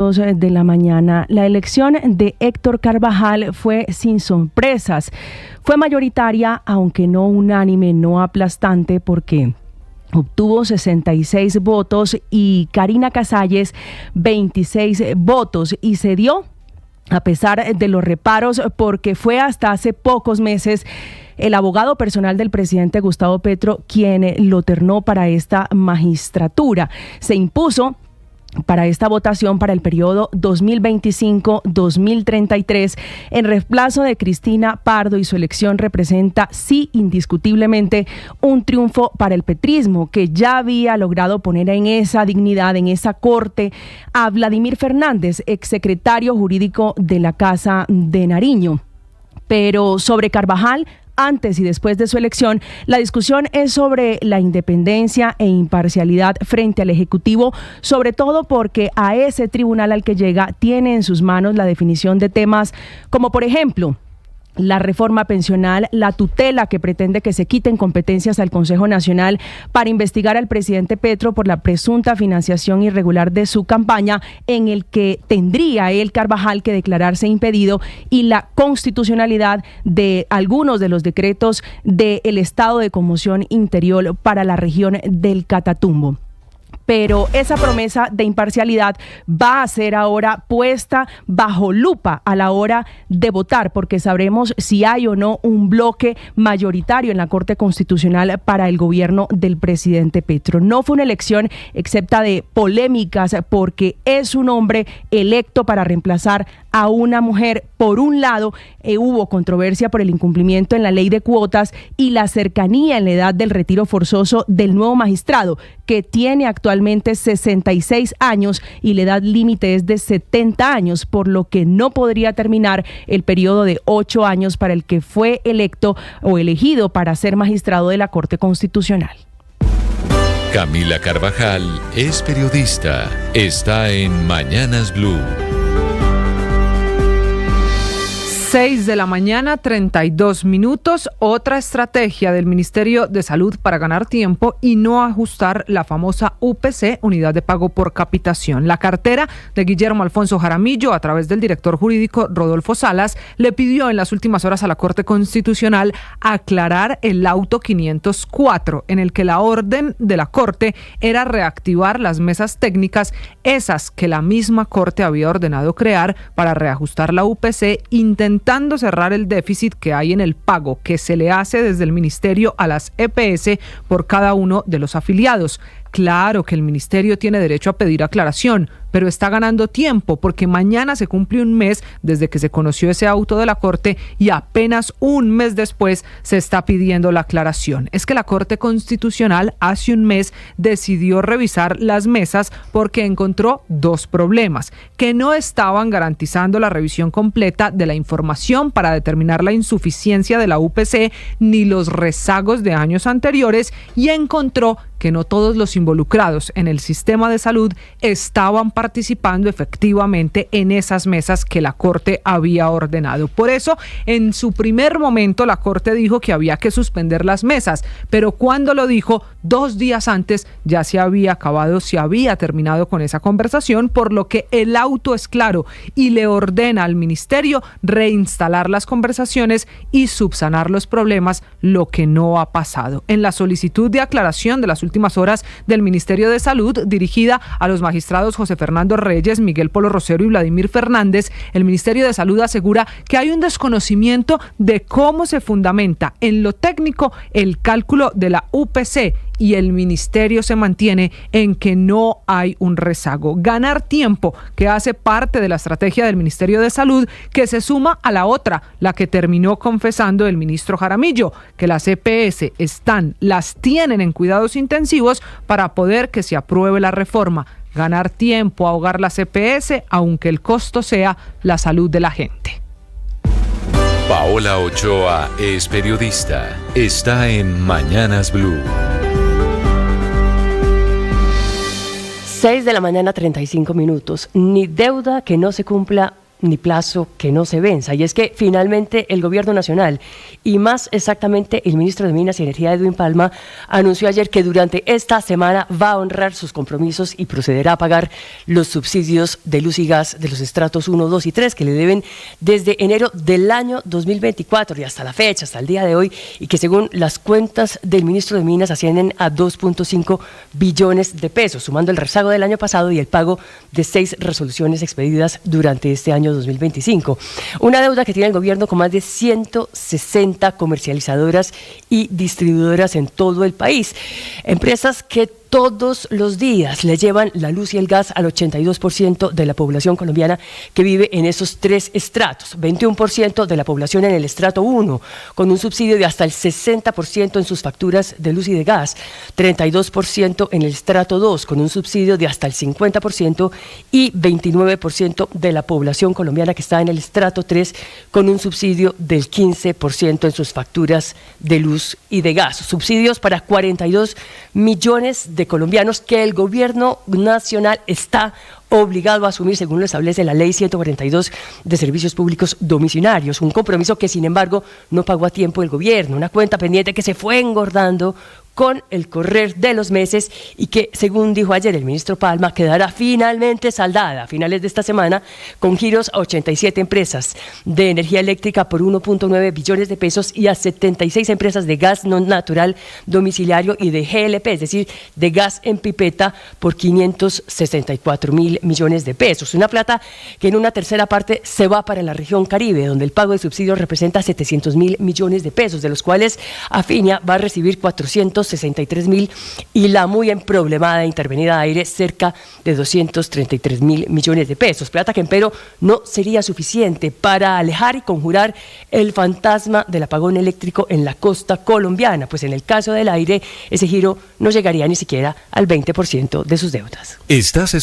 de la mañana. La elección de Héctor Carvajal fue sin sorpresas. Fue mayoritaria, aunque no unánime, no aplastante, porque obtuvo 66 votos y Karina Casalles 26 votos, y se dio a pesar de los reparos, porque fue hasta hace pocos meses el abogado personal del presidente Gustavo Petro quien lo ternó para esta magistratura. Se impuso para esta votación para el periodo 2025-2033 en reemplazo de Cristina Pardo, y su elección representa, sí, indiscutiblemente un triunfo para el petrismo, que ya había logrado poner en esa dignidad, en esa corte, a Vladimir Fernández, exsecretario jurídico de la Casa de Nariño. Pero sobre Carvajal, antes y después de su elección, la discusión es sobre la independencia e imparcialidad frente al Ejecutivo, sobre todo porque a ese tribunal al que llega tiene en sus manos la definición de temas como, por ejemplo, la reforma pensional, la tutela que pretende que se quiten competencias al Consejo Nacional para investigar al presidente Petro por la presunta financiación irregular de su campaña, en el que tendría el Carvajal que declararse impedido, y la constitucionalidad de algunos de los decretos del estado de conmoción interior para la región del Catatumbo. Pero esa promesa de imparcialidad va a ser ahora puesta bajo lupa a la hora de votar, porque sabremos si hay o no un bloque mayoritario en la Corte Constitucional para el gobierno del presidente Petro. No fue una elección excepta de polémicas, porque es un hombre electo para reemplazar a una mujer. Por un lado, hubo controversia por el incumplimiento en la ley de cuotas y la cercanía en la edad del retiro forzoso del nuevo magistrado, que tiene actualmente 66 años y la edad límite es de 70 años, por lo que no podría terminar el periodo de 8 años para el que fue electo o elegido para ser magistrado de la Corte Constitucional. Camila Carvajal es periodista. Está en Mañanas Blue. 6 de la mañana, 32 minutos. Otra estrategia del Ministerio de Salud para ganar tiempo y no ajustar la famosa UPC, Unidad de Pago por Capitación. La cartera de Guillermo Alfonso Jaramillo, a través del director jurídico Rodolfo Salas, le pidió en las últimas horas a la Corte Constitucional aclarar el auto 504, en el que la orden de la Corte era reactivar las mesas técnicas, esas que la misma Corte había ordenado crear para reajustar la UPC, intentando cerrar el déficit que hay en el pago que se le hace desde el ministerio a las EPS por cada uno de los afiliados. Claro que el ministerio tiene derecho a pedir aclaración, pero está ganando tiempo, porque mañana se cumple un mes desde que se conoció ese auto de la Corte y apenas un mes después se está pidiendo la aclaración. Es que la Corte Constitucional hace un mes decidió revisar las mesas porque encontró dos problemas: que no estaban garantizando la revisión completa de la información para determinar la insuficiencia de la UPC ni los rezagos de años anteriores, y encontró que no todos los involucrados en el sistema de salud estaban participando efectivamente en esas mesas que la Corte había ordenado. Por eso, en su primer momento, la Corte dijo que había que suspender las mesas, pero cuando lo dijo, 2 días antes ya se había acabado, se había terminado con esa conversación, por lo que el auto es claro y le ordena al ministerio reinstalar las conversaciones y subsanar los problemas, lo que no ha pasado. En la solicitud de aclaración de las últimas horas del Ministerio de Salud, dirigida a los magistrados José Fernando Reyes, Miguel Polo Rosero y Vladimir Fernández, el Ministerio de Salud asegura que hay un desconocimiento de cómo se fundamenta en lo técnico el cálculo de la UPC, y el ministerio se mantiene en que no hay un rezago. Ganar tiempo, que hace parte de la estrategia del Ministerio de Salud, que se suma a la otra, la que terminó confesando el ministro Jaramillo, que las EPS las tienen en cuidados intensivos para poder que se apruebe la reforma. Ganar tiempo, ahogar las EPS, aunque el costo sea la salud de la gente. Paola Ochoa es periodista. Está en Mañanas Blue. 6 de la mañana, 35 minutos. Ni deuda que no se cumpla ni plazo que no se venza. Y es que finalmente el Gobierno Nacional, y más exactamente el ministro de Minas y Energía, Edwin Palma, anunció ayer que durante esta semana va a honrar sus compromisos y procederá a pagar los subsidios de luz y gas de los estratos 1, 2 y 3 que le deben desde enero del año 2024 y hasta la fecha, hasta el día de hoy, y que según las cuentas del ministro de Minas ascienden a 2.5 billones de pesos, sumando el rezago del año pasado y el pago de 6 resoluciones expedidas durante este año 2025. Una deuda que tiene el gobierno con más de 160 comercializadoras y distribuidoras en todo el país. Empresas que todos los días le llevan la luz y el gas al 82% de la población colombiana que vive en esos 3 estratos, 21% de la población en el estrato 1, con un subsidio de hasta el 60% en sus facturas de luz y de gas, 32% en el estrato 2, con un subsidio de hasta el 50%, y 29% de la población colombiana que está en el estrato 3, con un subsidio del 15% en sus facturas de luz y de gas. Subsidios para 42 millones de colombianos que el gobierno nacional está obligado a asumir según lo establece la Ley 142 de Servicios Públicos Domiciliarios, un compromiso que sin embargo no pagó a tiempo el gobierno, una cuenta pendiente que se fue engordando con el correr de los meses y que, según dijo ayer el ministro Palma, quedará finalmente saldada a finales de esta semana con giros a 87 empresas de energía eléctrica por 1.9 billones de pesos y a 76 empresas de gas no natural domiciliario y de GLP, es decir, de gas en pipeta, por 564.000 millones de pesos. Una plata que en una tercera parte se va para la región Caribe, donde el pago de subsidios representa 700.000 millones de pesos, de los cuales Afinia va a recibir 463.000 y la muy emproblemada Intervenida Aire cerca de 233.000 millones de pesos. Plata que empero no sería suficiente para alejar y conjurar el fantasma del apagón eléctrico en la costa colombiana, pues en el caso del aire ese giro no llegaría ni siquiera al 20% de sus deudas. Estás escuchando